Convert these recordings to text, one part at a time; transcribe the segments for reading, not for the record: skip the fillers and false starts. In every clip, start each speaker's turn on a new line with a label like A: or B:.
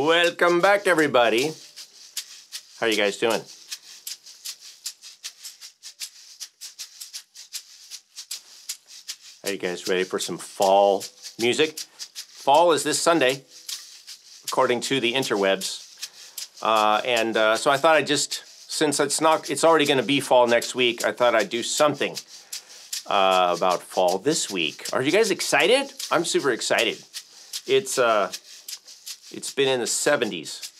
A: Welcome back, everybody. How are you guys doing? Are you guys ready for some fall music? Fall is this Sunday, according to the interwebs. So I thought I'd just, since it's already going to be fall next week, I thought I'd do something about fall this week. Are you guys excited? I'm super excited. It's been in the 70s.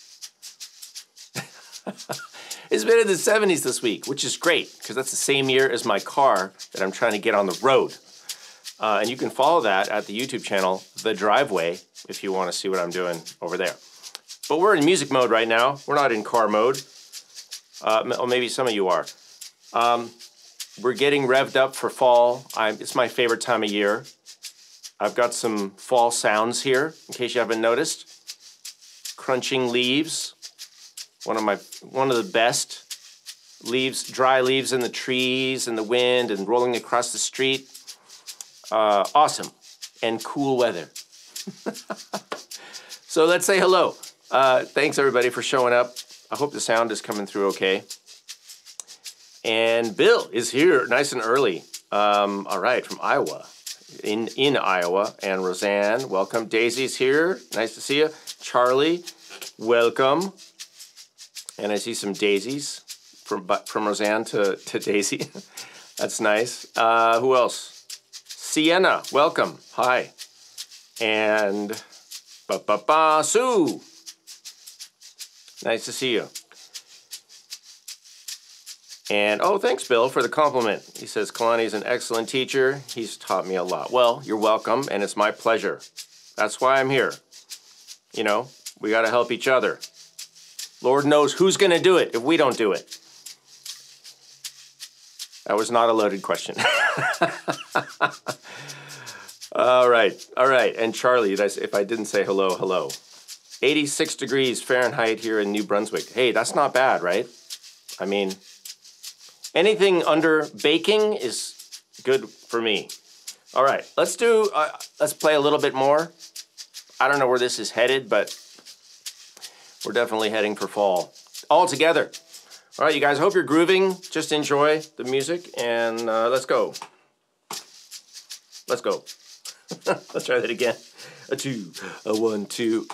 A: It's been in the 70s this week, which is great because that's the same year as my car that I'm trying to get on the road. And you can follow that at the YouTube channel, The Driveway, if you want to see what I'm doing over there. But we're in music mode right now. We're not in car mode. Or maybe some of you are. We're getting revved up for fall. It's my favorite time of year. I've got some fall sounds here, in case you haven't noticed. Crunching leaves. One of the best. Leaves, dry leaves in the trees and the wind and rolling across the street. Awesome. And cool weather. So let's say hello. Thanks everybody for showing up. I hope the sound is coming through okay. And Bill is here nice and early. All right, from Iowa. In Iowa. And Roseanne, welcome. Daisy's here. Nice to see you. Charlie, welcome. And I see some daisies from Roseanne to Daisy. That's nice. Who else? Sienna, welcome. Hi. And Sue. Nice to see you. And, oh, thanks, Bill, for the compliment. He says, Kalani's an excellent teacher. He's taught me a lot. Well, you're welcome, and it's my pleasure. That's why I'm here. You know, we got to help each other. Lord knows who's going to do it if we don't do it. That was not a loaded question. All right. And Charlie, if I didn't say hello, hello. 86 degrees Fahrenheit here in New Brunswick. Hey, that's not bad, right? I mean, anything under baking is good for me. All right, let's play a little bit more. I don't know where this is headed, but we're definitely heading for fall. All together. All right, you guys, hope you're grooving. Just enjoy the music, and let's go. Let's go. Let's try that again. A 2, a 1, 2.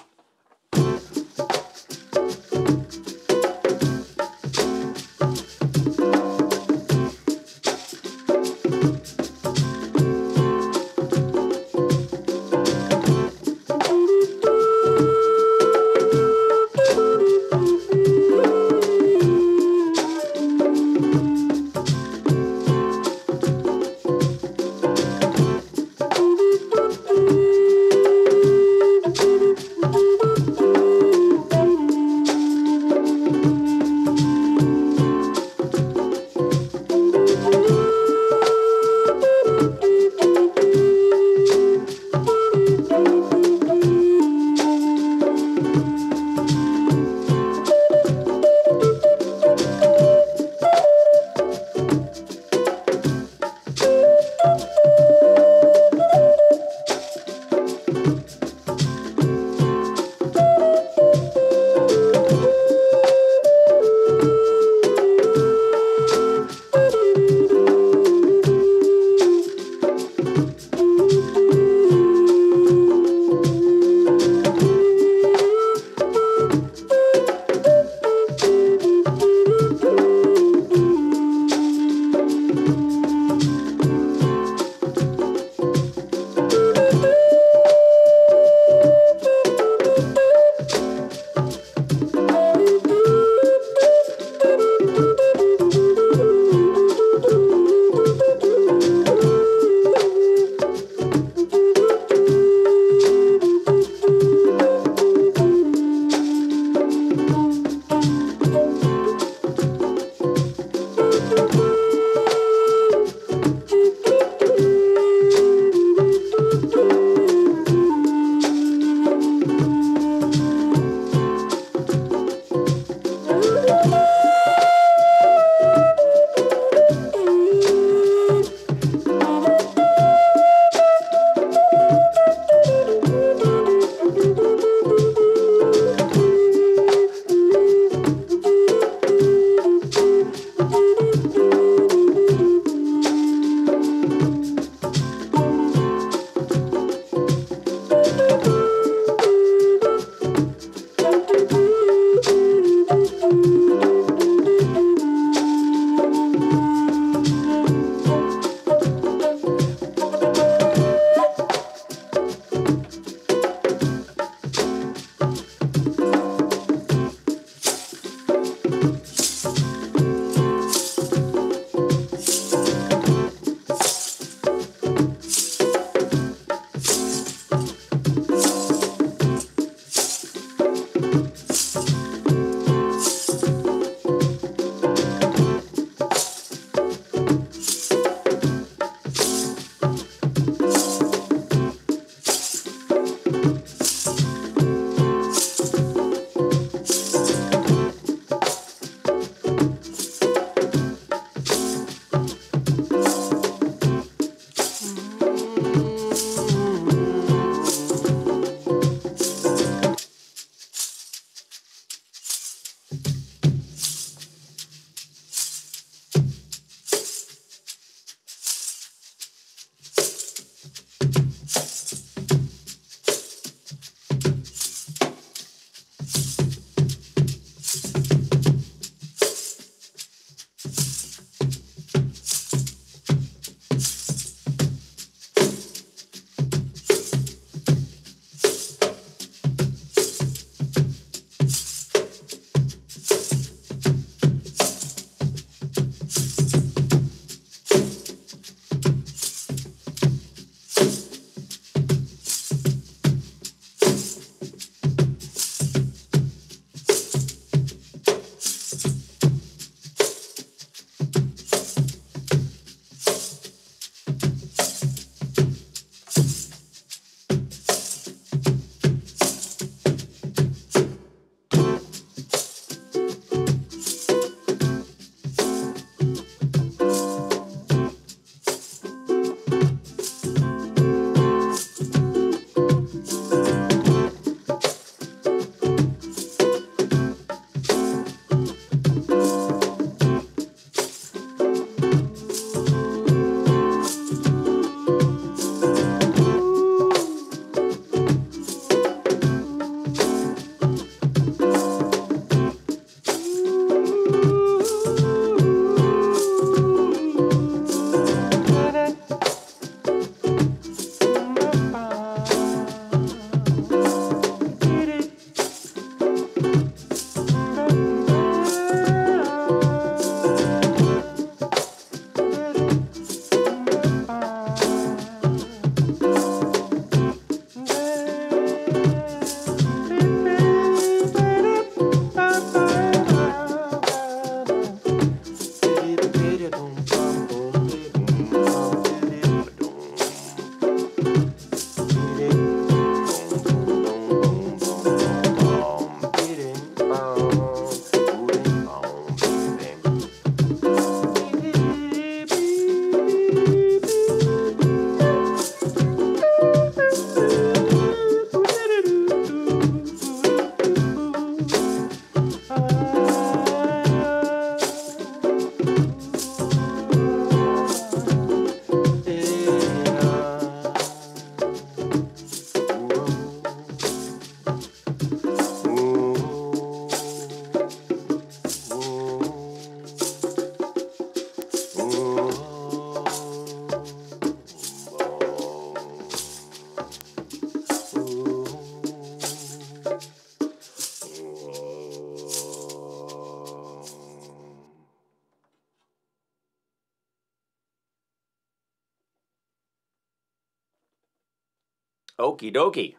A: Okie dokie.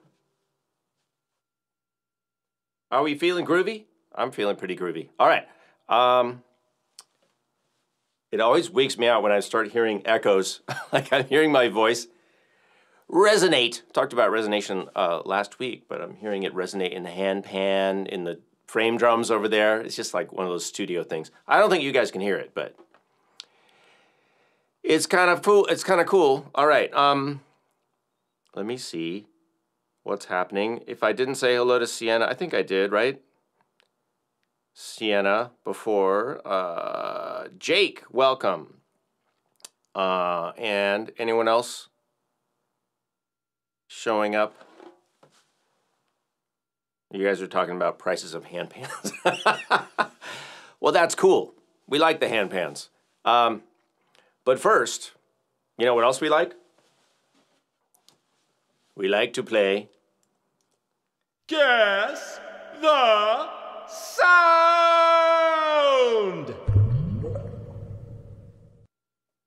A: Are we feeling groovy? I'm feeling pretty groovy. All right. It always wakes me out when I start hearing echoes, like I'm hearing my voice resonate. Talked about resonation last week, but I'm hearing it resonate in the hand pan, in the frame drums over there. It's just like one of those studio things. I don't think you guys can hear it, but it's kind of cool. It's kind of cool. All right. Let me see what's happening. If I didn't say hello to Sienna, I think I did, right? Sienna before. Jake, welcome. And anyone else showing up? You guys are talking about prices of hand pans. Well, that's cool. We like the hand pans. But first, you know what else we like? We like to play Guess the Sound!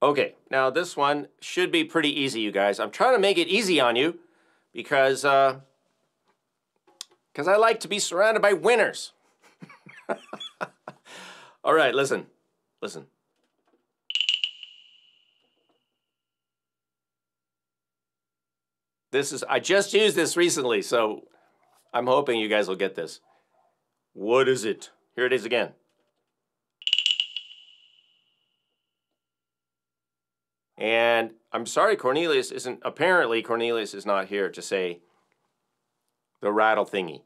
A: Okay, now this one should be pretty easy, you guys. I'm trying to make it easy on you because I like to be surrounded by winners. All right, listen. I just used this recently, so I'm hoping you guys will get this. What is it? Here it is again. And I'm sorry, apparently Cornelius is not here to say the rattle thingy.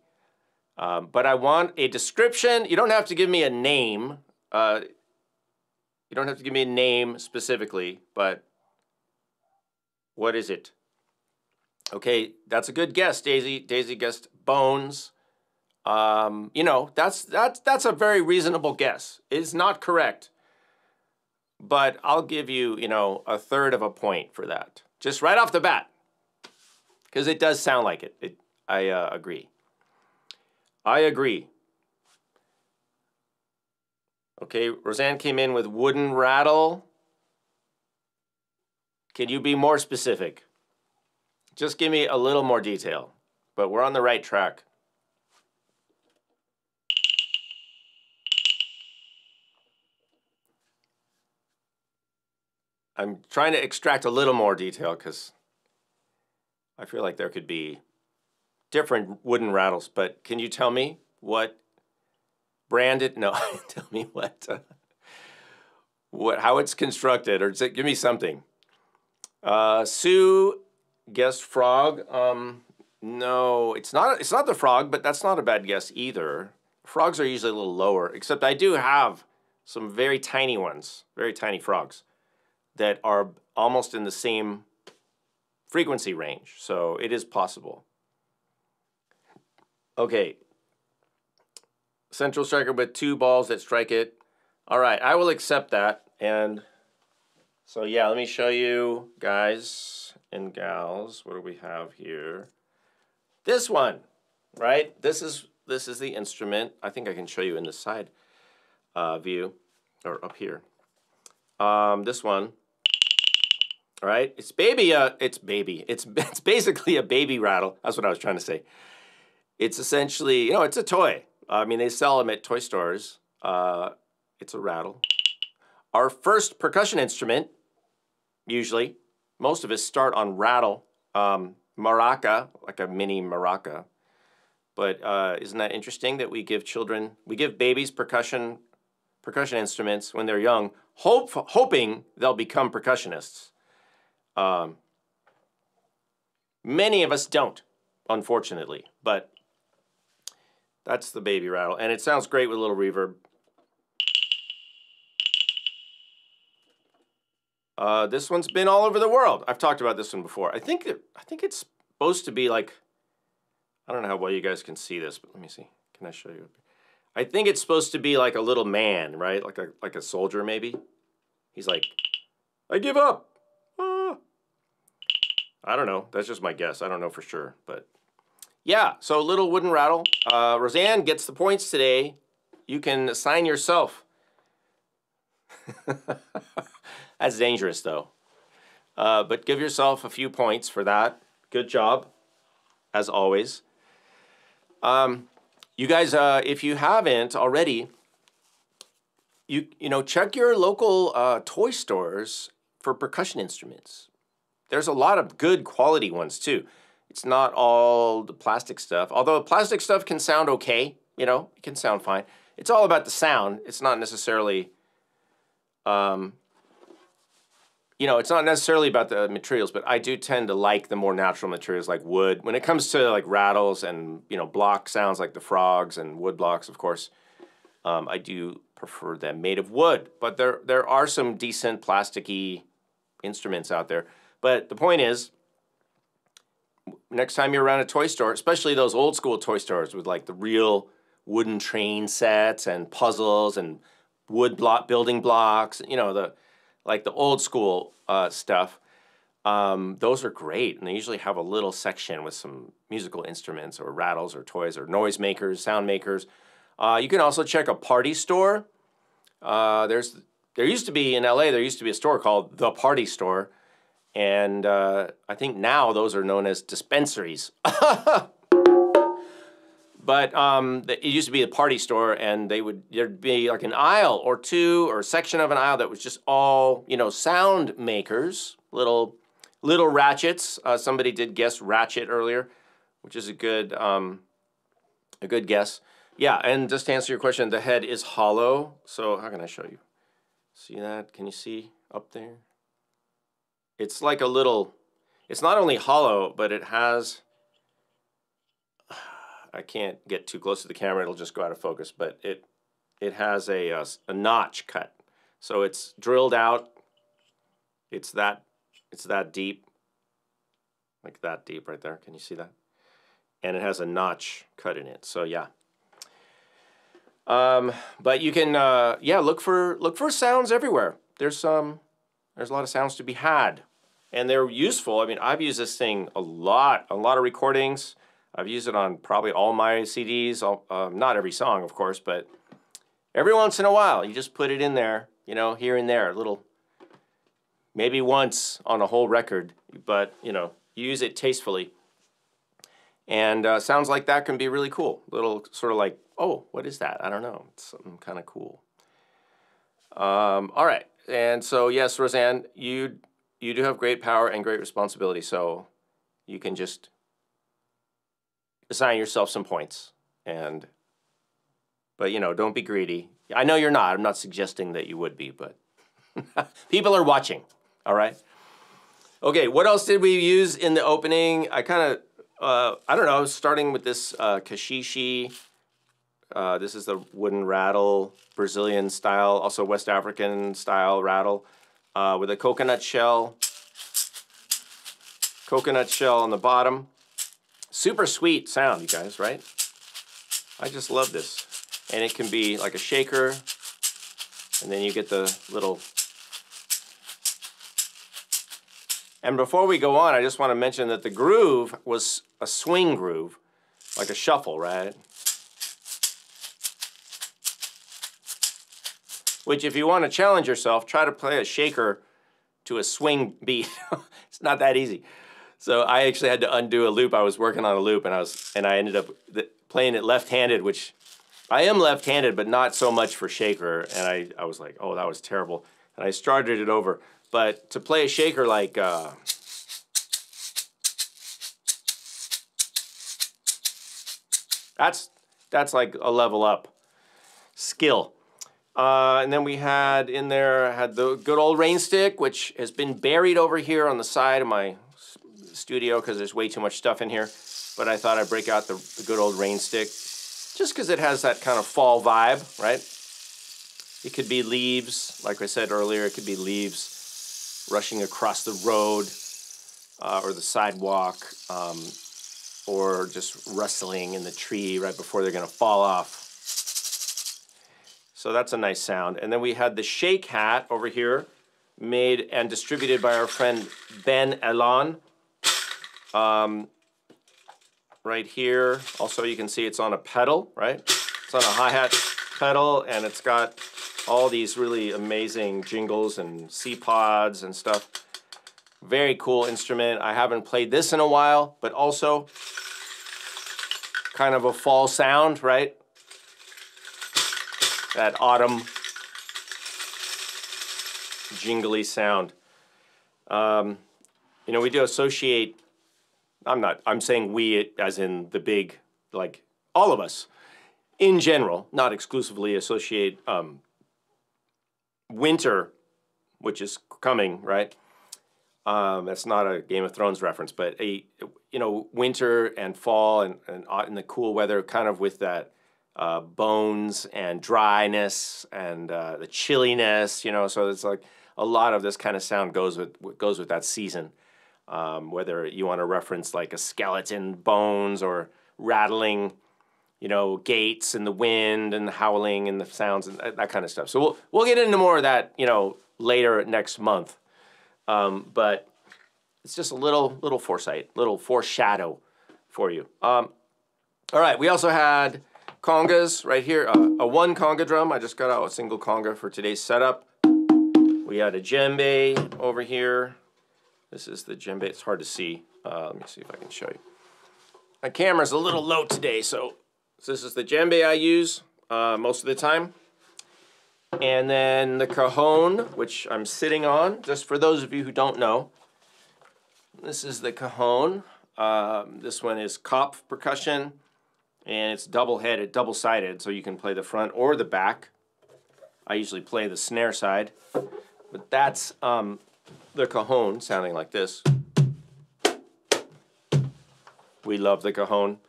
A: But I want a description. You don't have to give me a name. You don't have to give me a name specifically, but what is it? Okay, that's a good guess, Daisy. Daisy guessed bones. You know, that's a very reasonable guess. It's not correct, but I'll give you, you know, 1/3 of a point for that. Just right off the bat, because it does sound like it. I agree. I agree. Okay, Roseanne came in with wooden rattle. Can you be more specific? Just give me a little more detail, but we're on the right track. I'm trying to extract a little more detail because I feel like there could be different wooden rattles, but can you tell me what branded? No, tell me how it's constructed, or give me something. Sue guessed frog. No, it's not the frog, but that's not a bad guess either. Frogs are usually a little lower, except I do have some very tiny ones, very tiny frogs that are almost in the same frequency range, so it is possible. Okay. Central striker with 2 balls that strike it. All right, I will accept that. And so yeah, let me show you guys and gals. What do we have here? This one, right? This is the instrument. I think I can show you in the side view, or up here. This one. All right, it's basically a baby rattle. That's what I was trying to say. It's essentially, you know, it's a toy. I mean, they sell them at toy stores. It's a rattle. Our first percussion instrument, usually, most of us start on rattle, maraca, like a mini maraca. But isn't that interesting that we give babies percussion instruments when they're young, hoping they'll become percussionists. Many of us don't, unfortunately, but that's the baby rattle, and it sounds great with a little reverb. This one's been all over the world. I've talked about this one before. I think it's supposed to be like, I don't know how well you guys can see this, but let me see. Can I show you? I think it's supposed to be like a little man, right? Like a soldier, maybe. He's like, I give up. Ah. I don't know. That's just my guess. I don't know for sure, but yeah. So little wooden rattle. Roseanne gets the points today. You can assign yourself. That's dangerous, though. But give yourself a few points for that. Good job. as always. You guys, if you haven't already, you know, check your local toy stores for percussion instruments. There's a lot of good quality ones too. It's not all the plastic stuff, although plastic stuff can sound okay, you know, it can sound fine. It's all about the sound. It's not necessarily, you know, it's not necessarily about the materials, but I do tend to like the more natural materials like wood. When it comes to like rattles and, you know, block sounds like the frogs and wood blocks, of course, I do prefer them made of wood. But there are some decent plasticky instruments out there. But the point is, next time you're around a toy store, especially those old school toy stores with like the real wooden train sets and puzzles and wood building blocks, you know, the old school stuff, those are great. And they usually have a little section with some musical instruments or rattles or toys or noise makers, sound makers. You can also check a party store. There used to be in LA, there used to be a store called The Party Store. And I think now those are known as dispensaries. But it used to be a party store, and there'd be like an aisle or two or a section of an aisle that was just all, you know, sound makers, little ratchets. Somebody did guess ratchet earlier, which is a good guess. Yeah, and just to answer your question, the head is hollow. So how can I show you? See that? Can you see up there? It's like a little, it's not only hollow, but it has, I can't get too close to the camera, it'll just go out of focus, but it has a notch cut. So it's drilled out, it's that deep, like that deep right there, can you see that? And it has a notch cut in it, so yeah. But you can, yeah, look for sounds everywhere. There's a lot of sounds to be had. And they're useful. I mean, I've used this thing a lot of recordings. I've used it on probably all my CDs, not every song, of course, but every once in a while, you just put it in there, you know, here and there, a little, maybe once on a whole record, but, you know, you use it tastefully. And sounds like that can be really cool. Little sort of like, oh, what is that? I don't know. It's something kind of cool. All right. And so, yes, Roseanne, you do have great power and great responsibility, so you can just assign yourself some points. But you know, don't be greedy. I know you're not. I'm not suggesting that you would be, but people are watching, all right? Okay, what else did we use in the opening? I kind of, I don't know, starting with this kashishi. This is the wooden rattle, Brazilian style, also West African style rattle. With a coconut shell on the bottom. Super sweet sound, you guys, right? I just love this. And it can be like a shaker, and then you get the little... And before we go on, I just want to mention that the groove was a swing groove, like a shuffle, right? Which, if you want to challenge yourself, try to play a shaker to a swing beat. It's not that easy. So I actually had to undo a loop. I was working on a loop, and I ended up playing it left-handed, which I am left-handed, but not so much for shaker. And I was like, oh, that was terrible. And I started it over. But to play a shaker like that's like a level up skill. And then we had the good old rain stick, which has been buried over here on the side of my studio because there's way too much stuff in here. But I thought I'd break out the good old rain stick just because it has that kind of fall vibe, right? It could be leaves, like I said earlier, it could be leaves rushing across the road or the sidewalk, or just rustling in the tree right before they're going to fall off. So that's a nice sound. And then we had the shake hat over here, made and distributed by our friend Ben Elon. Right here, also you can see it's on a pedal, right? It's on a hi-hat pedal, and it's got all these really amazing jingles and C-pods and stuff. Very cool instrument. I haven't played this in a while, but also kind of a fall sound, right? That autumn jingly sound. You know, we do associate, I'm saying we as in the big, like all of us in general, not exclusively associate winter, which is coming, right? That's not a Game of Thrones reference, but winter and fall and the cool weather, kind of with that bones and dryness and the chilliness, you know. So it's like a lot of this kind of sound goes with that season. Whether you want to reference like a skeleton bones or rattling, you know, gates and the wind and the howling and the sounds and that kind of stuff. So we'll get into more of that, you know, later next month. But it's just a little foresight, little foreshadow for you. All right, we also had congas right here, a one conga drum. I just got out a single conga for today's setup. We had a djembe over here. This is the djembe. It's hard to see. Let me see if I can show you. My camera's a little low today, so this is the djembe I use most of the time. And then the cajon, which I'm sitting on, just for those of you who don't know. This is the cajon. This one is Kopf percussion, and it's double-headed, double-sided, so you can play the front or the back. I usually play the snare side, but that's the cajon sounding like this. We love the cajon.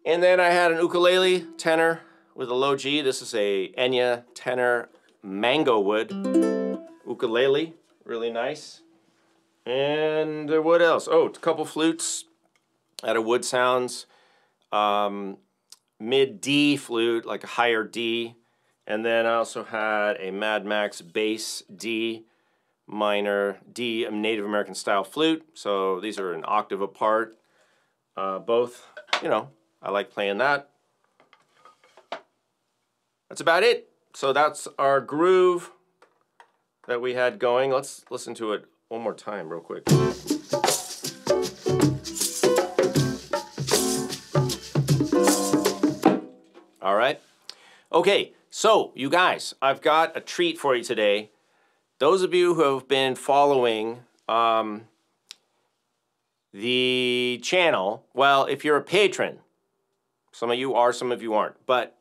A: And then I had an ukulele tenor with a low G. This is a Enya tenor mango wood ukulele, really nice. And what else? Oh, a couple flutes out of Wood Sounds, mid D flute, like a higher D. And then I also had a Mad Max bass D, minor D, a Native American style flute. So these are an octave apart. Both, you know, I like playing that. That's about it. So that's our groove that we had going. Let's listen to it one more time real quick. All right. Okay, so you guys, I've got a treat for you today. Those of you who have been following the channel, well, if you're a patron, some of you are, some of you aren't, but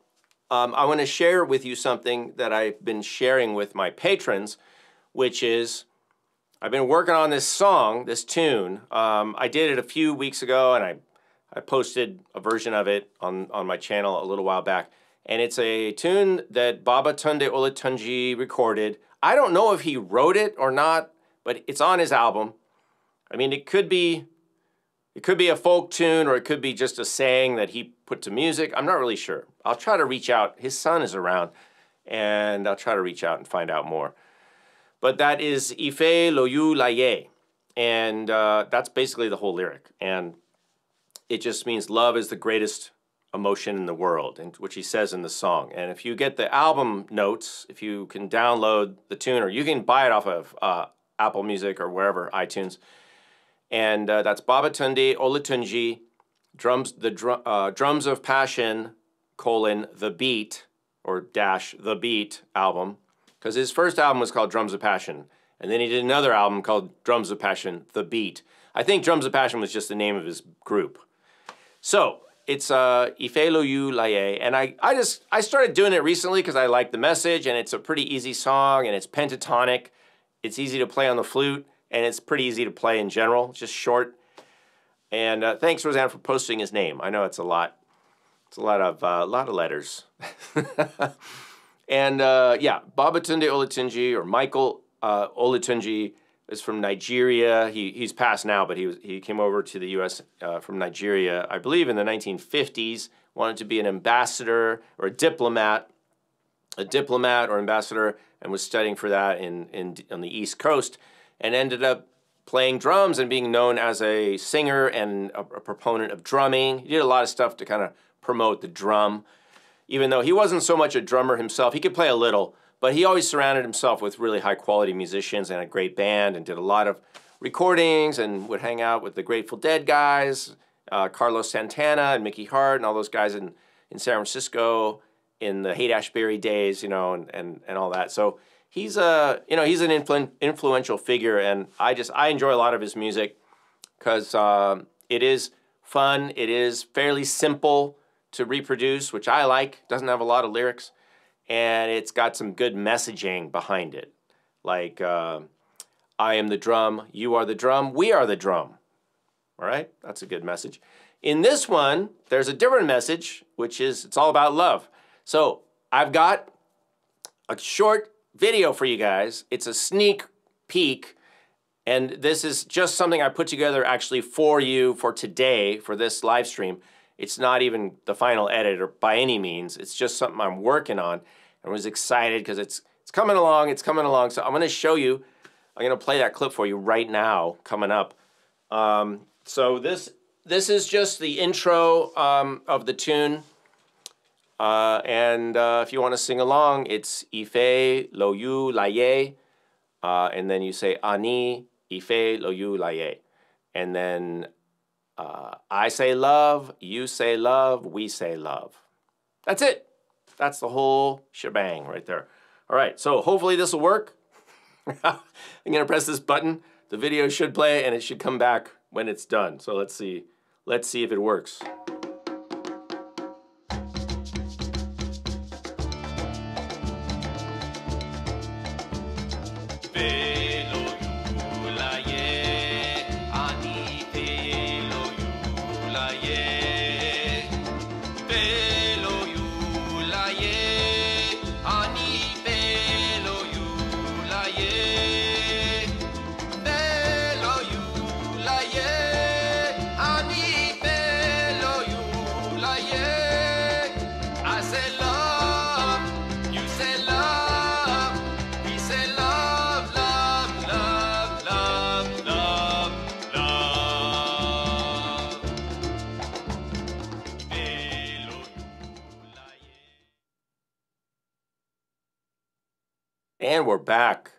A: I want to share with you something that I've been sharing with my patrons, which is I've been working on this song, this tune. I did it a few weeks ago, and I posted a version of it on my channel a little while back. And it's a tune that Babatunde Olatunji recorded. I don't know if he wrote it or not, but it's on his album. I mean, it could be a folk tune, or it could be just a saying that he put to music. I'm not really sure. I'll try to reach out. His son is around, and I'll try to reach out and find out more. But that is Ife Loyu Laye, and that's basically the whole lyric. And it just means love is the greatest emotion in the world, and which he says in the song. And if you get the album notes, if you can download the tune, or you can buy it off of Apple Music or wherever, iTunes. And that's Babatunde Olatunji, Drums of Passion, the Beat, or dash the Beat album. Because his first album was called Drums of Passion. And then he did another album called Drums of Passion, The Beat. I think Drums of Passion was just the name of his group. So it's Ife Loyu Laye. And I started doing it recently because I like the message, and it's a pretty easy song, and it's pentatonic. It's easy to play on the flute, and it's pretty easy to play in general. It's just short. And thanks, Roseanne, for posting his name. I know it's a lot. It's a lot of letters. And yeah, Babatunde Olatunji, or Michael Olatunji, is from Nigeria. He's passed now, but he came over to the U.S. From Nigeria, I believe, in the 1950s. Wanted to be an ambassador or a diplomat or ambassador, and was studying for that on the East Coast, and ended up playing drums and being known as a singer and a proponent of drumming. He did a lot of stuff to kind of promote the drum. Even though he wasn't so much a drummer himself, he could play a little, but he always surrounded himself with really high-quality musicians and a great band, and did a lot of recordings and would hang out with the Grateful Dead guys, Carlos Santana and Mickey Hart and all those guys in San Francisco in the Haight-Ashbury days, you know, and all that. So he's you know, he's an influential figure, and I enjoy a lot of his music because it is fun. It is fairly simple to reproduce, which I like. Doesn't have a lot of lyrics, and it's got some good messaging behind it, like I am the drum, you are the drum, we are the drum. All right, that's a good message. In this one, there's a different message, which is it's all about love. So I've got a short video for you guys. It's a sneak peek, and this is just something I put together actually for you for today, for this live stream. It's not even the final edit or by any means. It's just something I'm working on. I was excited because it's coming along, it's coming along. So I'm gonna show you, I'm gonna play that clip for you right now, coming up. So this is just the intro of the tune. And if you want to sing along, it's Ife, Lo Yu, La Ye. And then you say Ani, Ife, Lo Yu, La Ye. And then I say love, you say love, we say love. That's it. That's the whole shebang right there. All right, so hopefully this will work. I'm going to press this button. The video should play, and it should come back when it's done. So let's see. Let's see if it works. And we're back.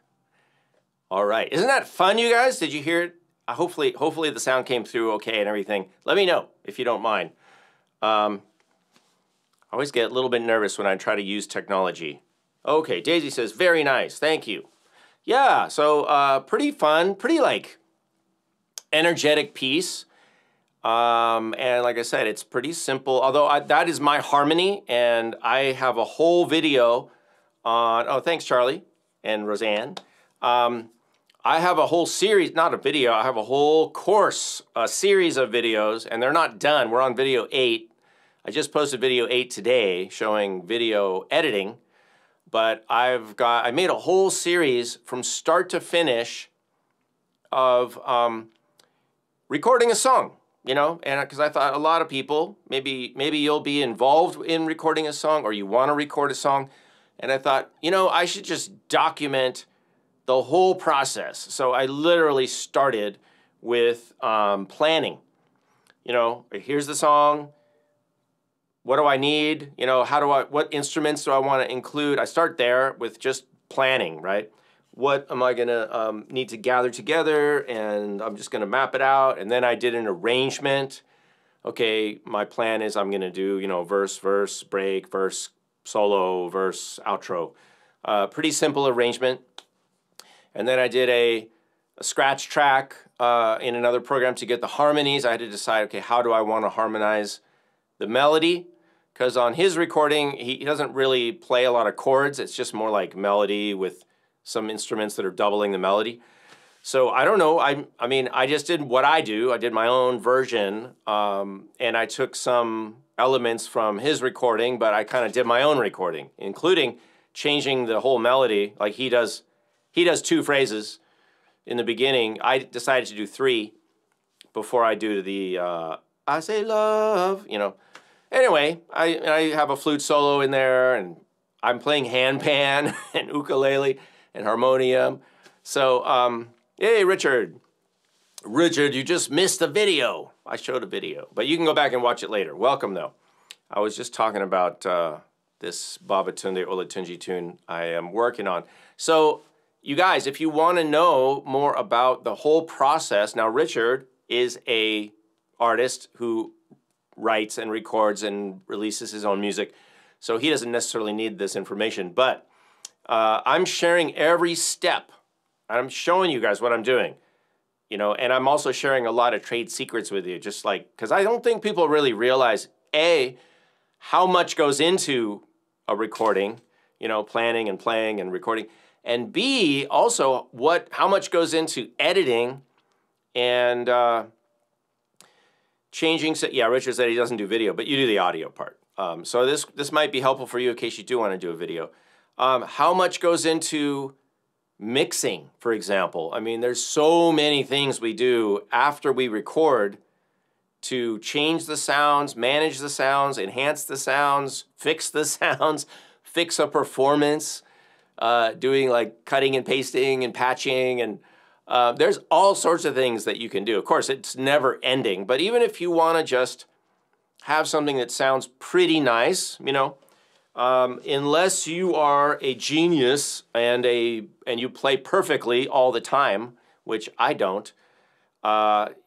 A: All right. Isn't that fun, you guys? Did you hear it? Hopefully the sound came through okay and everything. Let me know if you don't mind. I always get a little bit nervous when I try to use technology. Okay, Daisy says, very nice. Thank you. Yeah, so pretty fun, pretty like energetic piece. And like I said, it's pretty simple. Although that is my harmony, and I have a whole video on, oh, thanks, Charlie and Roseanne. I have a whole series, not a video, I have a whole course, a series of videos, and they're not done. We're on video 8. I just posted video 8 today showing video editing, but I made a whole series from start to finish of recording a song, you know, and because I thought a lot of people, maybe you'll be involved in recording a song or you want to record a song. And I thought, you know, I should just document the whole process. So I literally started with planning. You know, here's the song. What do I need? You know, what instruments do I want to include? I start there with just planning, right? What am I gonna need to gather together? And I'm just gonna map it out. And then I did an arrangement. Okay, my plan is I'm gonna do, you know, verse, break, verse, solo, verse, outro. Pretty simple arrangement. And then I did a scratch track in another program to get the harmonies. I had to decide, okay, how do I want to harmonize the melody? Because on his recording, he doesn't really play a lot of chords. It's just more like melody with some instruments that are doubling the melody. So I don't know. I mean, I just did what I do. I did my own version, and I took some elements from his recording, but I kind of did my own recording, including changing the whole melody. Like he does 2 phrases in the beginning. I decided to do 3 before I do the I say love, you know. Anyway, I have a flute solo in there, and I'm playing handpan and ukulele and harmonium. So, hey, Richard, you just missed the video. I showed a video, but you can go back and watch it later. Welcome, though. I was just talking about this Babatunde Olatunji tune I am working on. So, you guys, if you want to know more about the whole process, now Richard is a artist who writes and records and releases his own music, so he doesn't necessarily need this information. But I'm sharing every step. I'm showing you guys what I'm doing, you know, and I'm also sharing a lot of trade secrets with you, just like, because I don't think people really realize, A, how much goes into a recording, you know, planning and playing and recording, and B, also how much goes into editing and changing. Yeah, Richard said he doesn't do video, but you do the audio part. So this might be helpful for you in case you do want to do a video. How much goes into mixing, for example? I mean, there's so many things we do after we record to change the sounds, manage the sounds, enhance the sounds, fix the sounds, fix a performance, doing like cutting and pasting and patching, and there's all sorts of things that you can do. Of course, it's never ending, but even if you want to just have something that sounds pretty nice, you know, unless you are a genius and you play perfectly all the time, which I don't,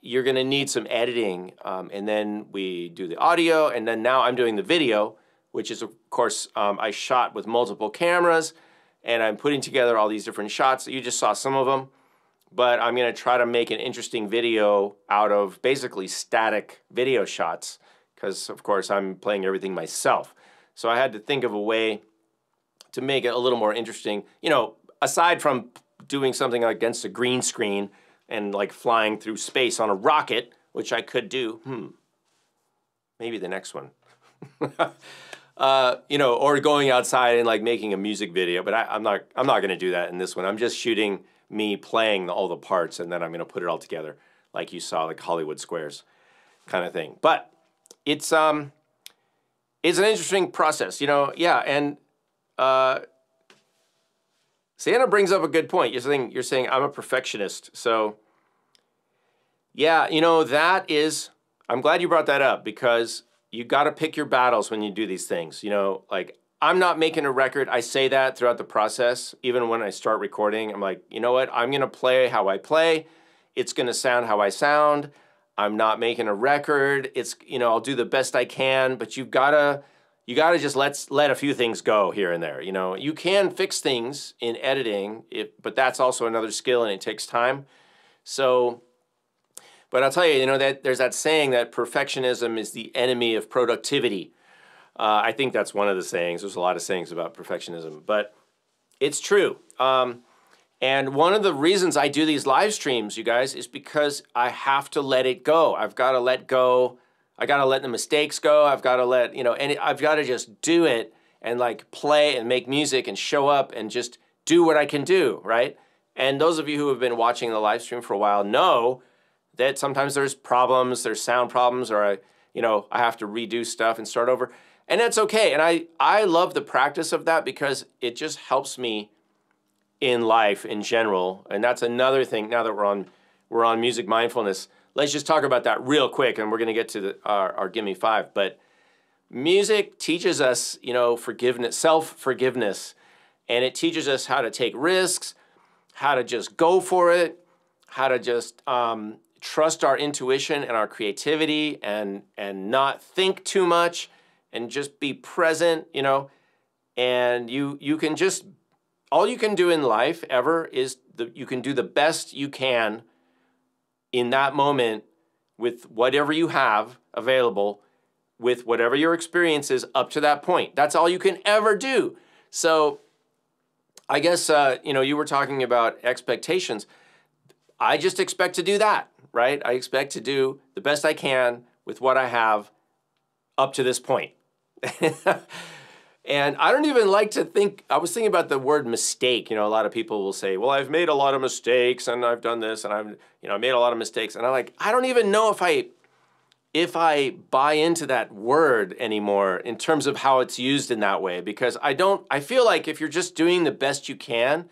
A: you're going to need some editing, and then we do the audio, and then now I'm doing the video, which is, of course, I shot with multiple cameras, and I'm putting together all these different shots. You just saw some of them, but I'm going to try to make an interesting video out of basically static video shots, because, of course, I'm playing everything myself. So I had to think of a way to make it a little more interesting, you know, aside from doing something against a green screen and like flying through space on a rocket, which I could do. Maybe the next one. You know, or going outside and like making a music video, but I'm not going to do that in this one. I'm just shooting me playing all the parts, and then I'm going to put it all together like you saw, like Hollywood Squares kind of thing. But it's an interesting process, you know. Yeah, and Santa brings up a good point. You're saying I'm a perfectionist. So yeah, you know, I'm glad you brought that up, because you got to pick your battles when you do these things. You know, like, I'm not making a record. I say that throughout the process. Even when I start recording, I'm like, you know what? I'm going to play how I play. It's going to sound how I sound. I'm not making a record. It's, you know, I'll do the best I can, but you gotta just let a few things go here and there. You know, you can fix things in editing, but that's also another skill, and it takes time. So, but I'll tell you, you know, that there's that saying that perfectionism is the enemy of productivity. I think that's one of the sayings. There's a lot of sayings about perfectionism, but it's true. And one of the reasons I do these live streams, you guys, is because I have to let it go. I've got to let go. I got to let the mistakes go. I've got to let, you know, and I've got to just do it and like play and make music and show up and just do what I can do, right? And those of you who have been watching the live stream for a while know that sometimes there's problems, there's sound problems, or I have to redo stuff and start over. And that's okay. And I love the practice of that, because it just helps me in life in general. And that's another thing. Now that we're on music mindfulness, let's just talk about that real quick, and we're going to get to our Gimme 5. But music teaches us, you know, forgiveness, self-forgiveness, and it teaches us how to take risks, how to just go for it, how to just trust our intuition and our creativity, and not think too much, and just be present, you know. And you can just, all you can do in life ever is you can do the best you can in that moment with whatever you have available, with whatever your experience is up to that point. That's all you can ever do. So I guess, you know, you were talking about expectations. I just expect to do that, right? I expect to do the best I can with what I have up to this point. And I don't even like to think, I was thinking about the word mistake. You know, a lot of people will say, well, I've made a lot of mistakes, and I've done this, and I've, you know, made a lot of mistakes. And I'm like, I don't even know if I buy into that word anymore in terms of how it's used in that way, because I feel like if you're just doing the best you can,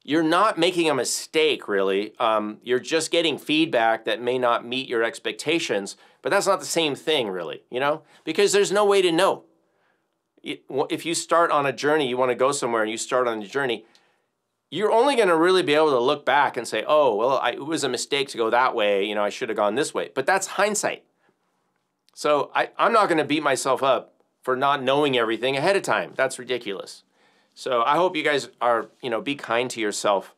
A: you're not making a mistake, really. You're just getting feedback that may not meet your expectations, but that's not the same thing, really, you know, because there's no way to know. If you start on a journey, you want to go somewhere, and you start on a journey, you're only going to really be able to look back and say, oh, well, it was a mistake to go that way. You know, I should have gone this way. But that's hindsight. So I'm not going to beat myself up for not knowing everything ahead of time. That's ridiculous. So I hope you guys are, you know, be kind to yourself.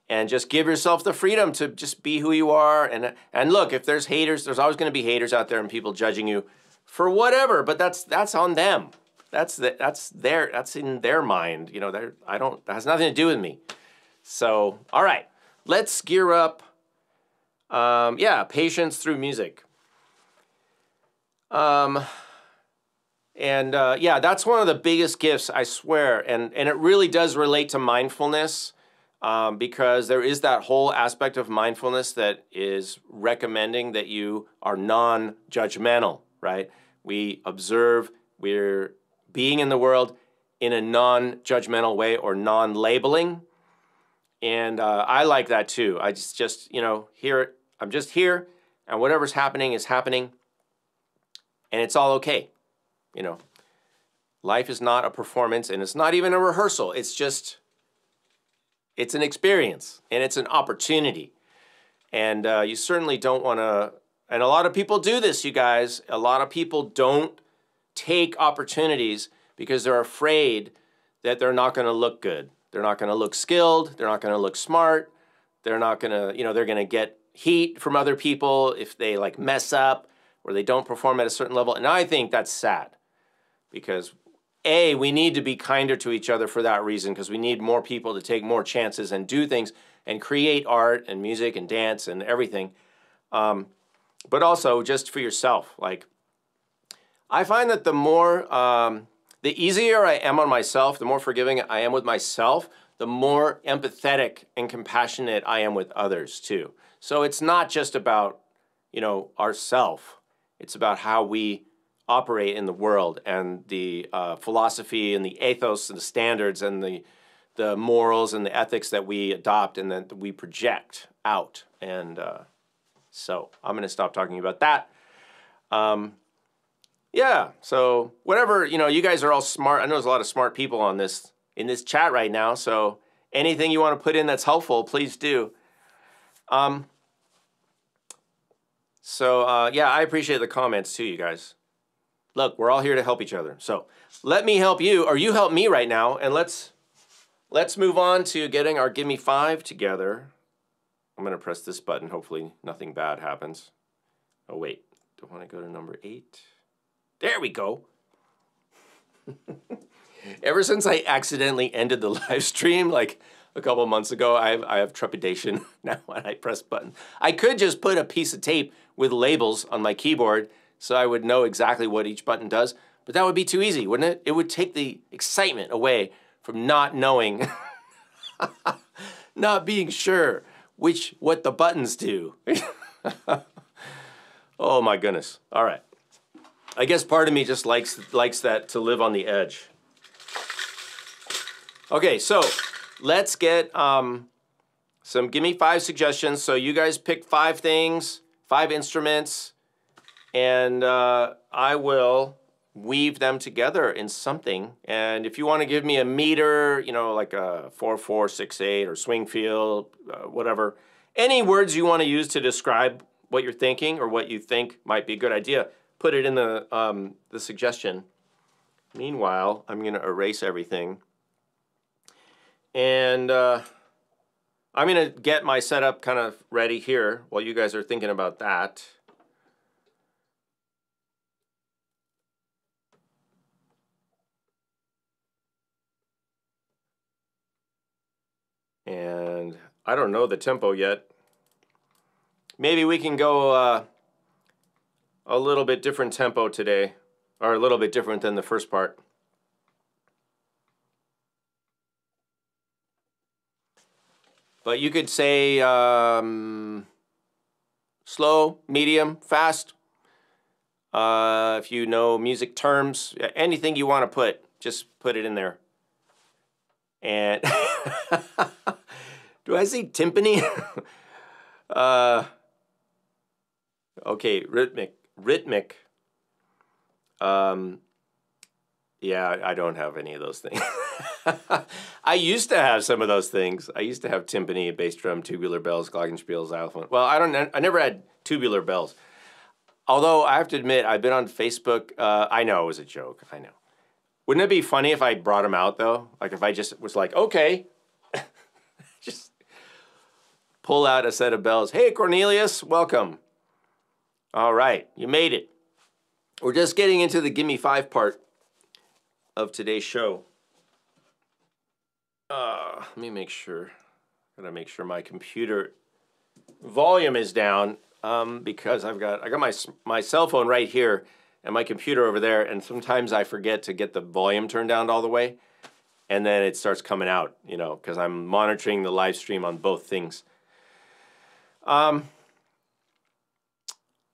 A: And just give yourself the freedom to just be who you are. And look, if there's haters, there's always going to be haters out there and people judging you for whatever. But that's on them. That's in their mind. You know, that has nothing to do with me. So all right, let's gear up. Yeah, patience through music. Yeah, that's one of the biggest gifts, I swear, and it really does relate to mindfulness. Because there is that whole aspect of mindfulness that is recommending that you are non-judgmental, right? We observe, we're being in the world in a non-judgmental way or non-labeling. And I like that too. I just you know, I'm just here, and whatever's happening is happening, and it's all okay. You know, life is not a performance, and it's not even a rehearsal. It's an experience, and it's an opportunity. And you certainly don't want to, and a lot of people do this, you guys. A lot of people don't take opportunities because they're afraid that they're not going to look good. They're not going to look skilled. They're not going to look smart. They're not going to, you know, they're going to get heat from other people if they like mess up or they don't perform at a certain level. And I think that's sad because we need to be kinder to each other for that reason, because we need more people to take more chances and do things and create art and music and dance and everything. But also just for yourself. Like, I find that the easier I am on myself, the more forgiving I am with myself, the more empathetic and compassionate I am with others too. So it's not just about, you know, ourself. It's about how we operate in the world and the philosophy and the ethos and the standards and the morals and the ethics that we adopt and that we project out. And so I'm going to stop talking about that. Yeah, so whatever, you know, you guys are all smart. I know there's a lot of smart people in this chat right now. So anything you want to put in that's helpful, please do. Yeah, I appreciate the comments too, you guys. Look, we're all here to help each other. So let me help you, or you help me right now, and let's move on to getting our Give Me 5 together. I'm going to press this button. Hopefully nothing bad happens. Oh, wait. Don't want to go to number 8. There we go. Ever since I accidentally ended the live stream, like a couple months ago, I have trepidation now when I press button. I could just put a piece of tape with labels on my keyboard so I would know exactly what each button does, but that would be too easy, wouldn't it? It would take the excitement away from not knowing, not being sure what the buttons do. Oh my goodness. All right. I guess part of me just likes that, to live on the edge. Okay, so let's get some Give Me 5 suggestions. So you guys pick 5 things, 5 instruments, and I will weave them together in something. And if you want to give me a meter, you know, like a 4/4/6/8 or Swingfield, whatever, any words you want to use to describe what you're thinking or what you think might be a good idea, put it in the suggestion. Meanwhile, I'm going to erase everything. And I'm going to get my setup kind of ready here while you guys are thinking about that. And I don't know the tempo yet. Maybe we can go a little bit different tempo today, or a little bit different than the first part. But you could say slow, medium, fast. If you know music terms, anything you want to put, just put it in there. And do I say timpani? Okay, rhythmic. Yeah, I don't have any of those things. I used to have some of those things. I used to have timpani, bass drum, tubular bells, glockenspiels, xylophone. Well, I never had tubular bells. Although I have to admit, I've been on Facebook. I know it was a joke. I know. Wouldn't it be funny if I brought them out though? Like if I just was like, okay, just pull out a set of bells. Hey, Cornelius, welcome. All right, you made it. We're just getting into the Gimme 5 part of today's show. Let me make sure. Gotta make sure my computer volume is down because I got my cell phone right here and my computer over there, and sometimes I forget to get the volume turned down all the way, and then it starts coming out, you know, because I'm monitoring the live stream on both things. Yeah,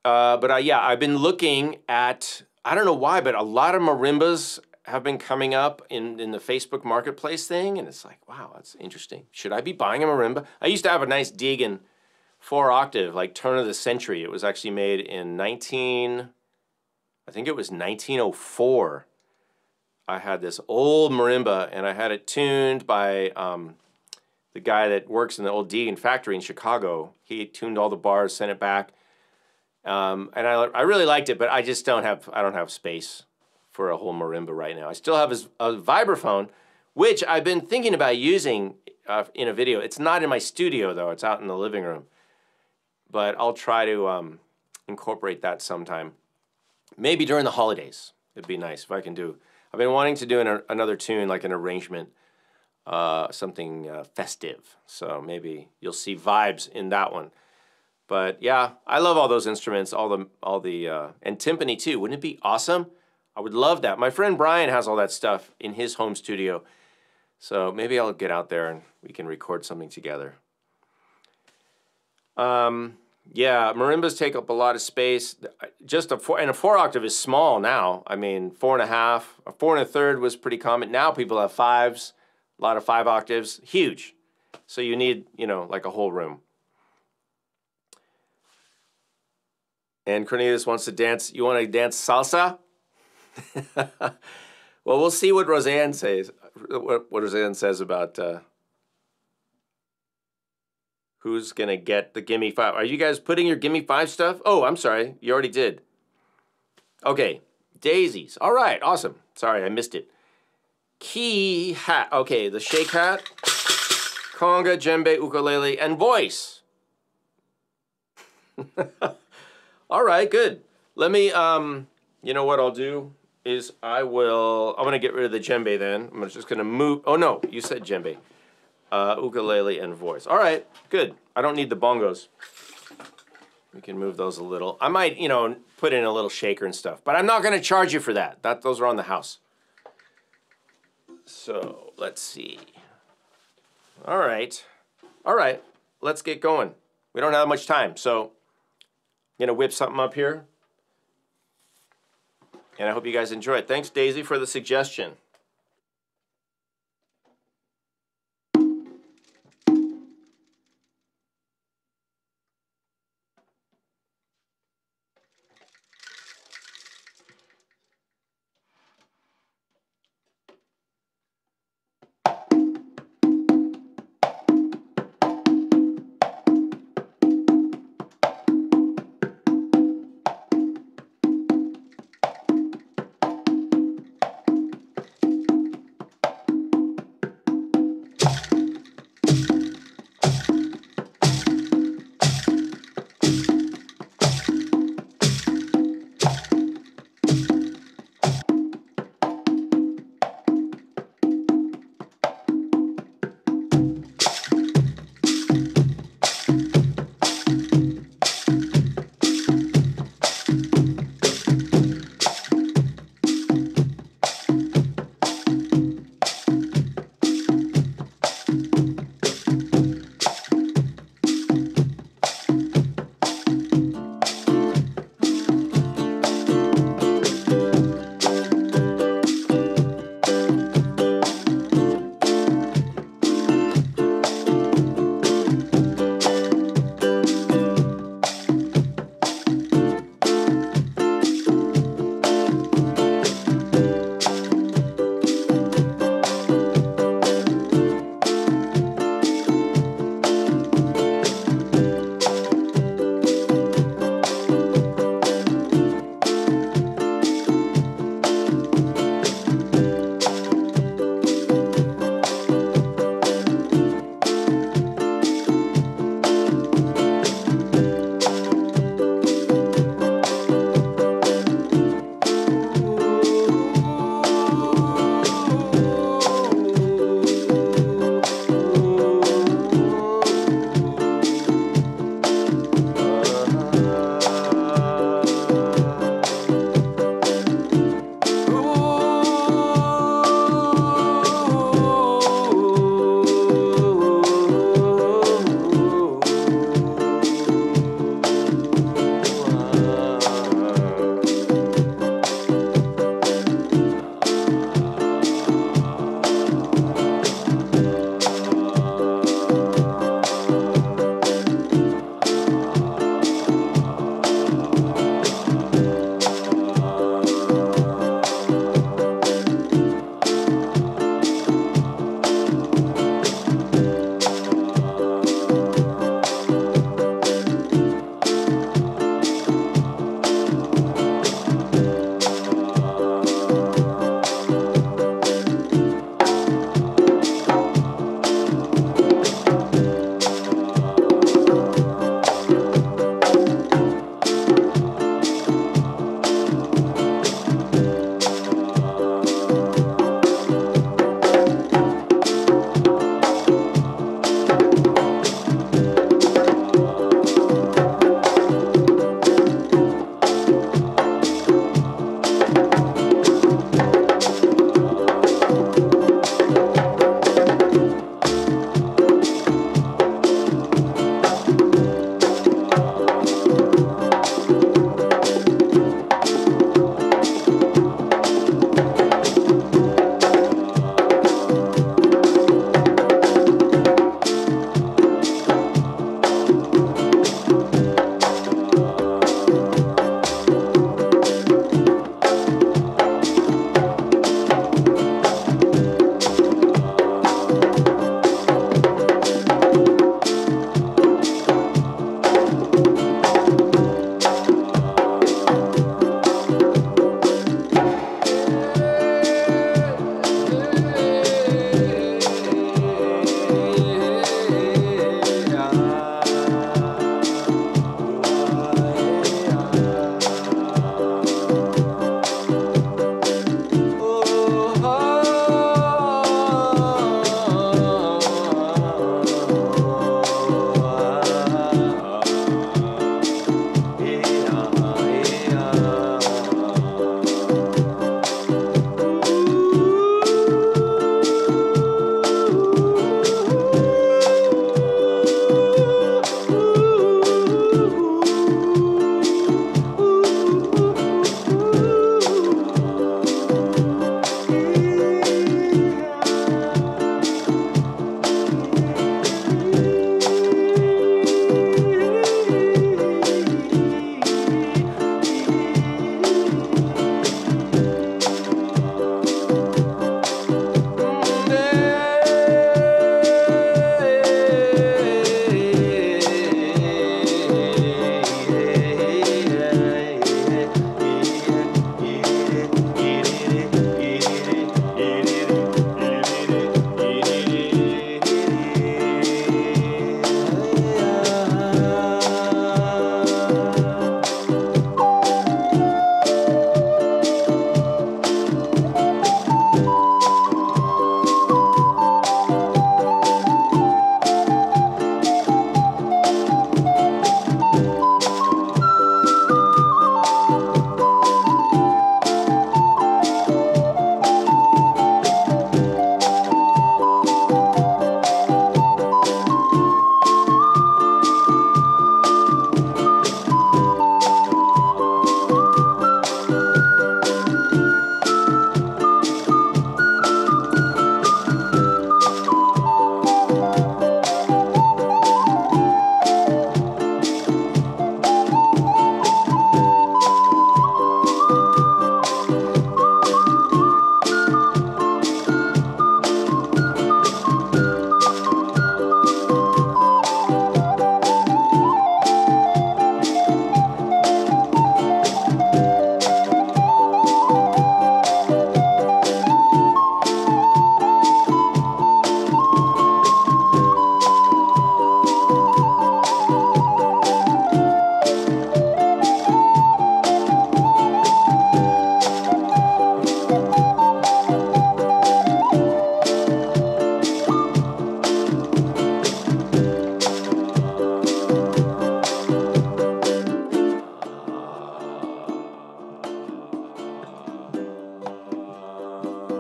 A: I've been looking at, I don't know why, but a lot of marimbas have been coming up in the Facebook Marketplace thing, and it's like, wow, that's interesting. Should I be buying a marimba? I used to have a nice Deegan 4-octave, like turn of the century. It was actually made in 1904. I had this old marimba, and I had it tuned by the guy that works in the old Deegan factory in Chicago. He tuned all the bars, sent it back. And I really liked it, but I just don't have space for a whole marimba right now. I still have a vibraphone, which I've been thinking about using in a video. It's not in my studio though; it's out in the living room. But I'll try to incorporate that sometime. Maybe during the holidays, it'd be nice if I can do. I've been wanting to do another tune, like an arrangement, something festive. So maybe you'll see vibes in that one. But yeah, I love all those instruments, all the and timpani too. Wouldn't it be awesome? I would love that. My friend Brian has all that stuff in his home studio. So maybe I'll get out there and we can record something together. Yeah, marimbas take up a lot of space. Just a 4-octave is small now. I mean, 4.5, a 4 1/3 was pretty common. Now people have 5s, a lot of 5 octaves, huge. So you need, you know, like a whole room. And Cornelius wants to dance. You want to dance salsa? Well, we'll see what Roseanne says. What Roseanne says about who's gonna get the Gimme 5. Are you guys putting your Gimme 5 stuff? Oh, I'm sorry. You already did. Okay, daisies. All right, awesome. Sorry, I missed it. Key hat. Okay, the shake hat, conga, djembe, ukulele, and voice. All right, good. Let me, you know what I'll do is I'm going to get rid of the djembe then. I'm just going to move, oh no, you said djembe. Ukulele and voice. All right, good. I don't need the bongos. We can move those a little. I might, you know, put in a little shaker and stuff, but I'm not going to charge you for that. Those are on the house. So, let's see. All right, let's get going. We don't have much time, so I'm gonna whip something up here, and I hope you guys enjoy it. Thanks, Daisy, for the suggestion.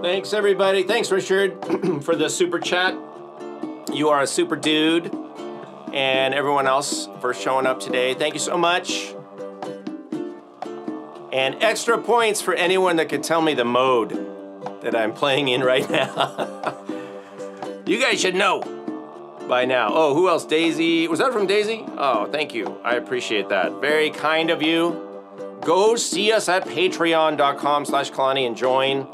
A: Thanks, everybody. Thanks, Richard, for the super chat. You are a super dude. And everyone else for showing up today. Thank you so much. And extra points for anyone that could tell me the mode that I'm playing in right now. You guys should know by now. Oh, who else? Daisy. Was that from Daisy? Oh, thank you. I appreciate that. Very kind of you. Go see us at patreon.com/Kalani and join.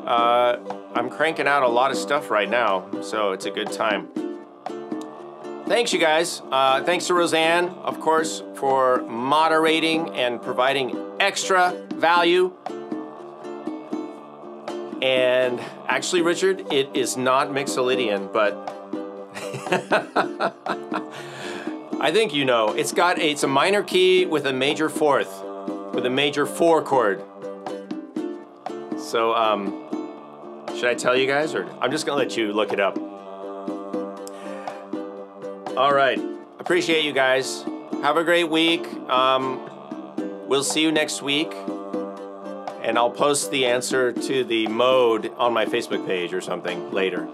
A: I'm cranking out a lot of stuff right now, so it's a good time. Thanks, you guys. Thanks to Roseanne, of course, for moderating and providing extra value. And actually, Richard, it is not Mixolydian, but I think you know. It's a minor key with a major fourth, with a major 4 chord. So, should I tell you guys, or I'm just gonna let you look it up? All right, appreciate you guys. Have a great week. We'll see you next week. And I'll post the answer to the mode on my Facebook page or something later.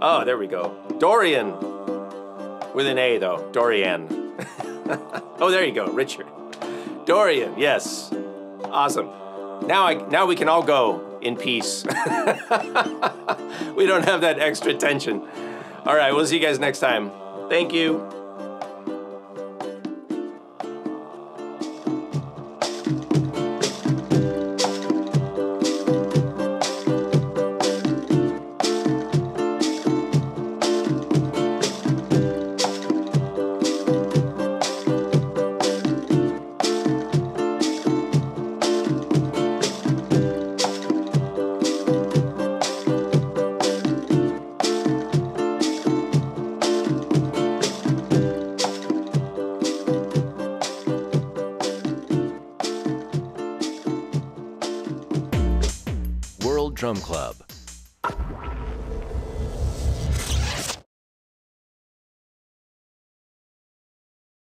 A: Oh, there we go. Dorian. With an A, though. Dorian. Oh, there you go, Richard. Dorian, yes. Awesome. Now we can all go in peace. We don't have that extra tension. All right, we'll see you guys next time. Thank you.
B: Drum Club.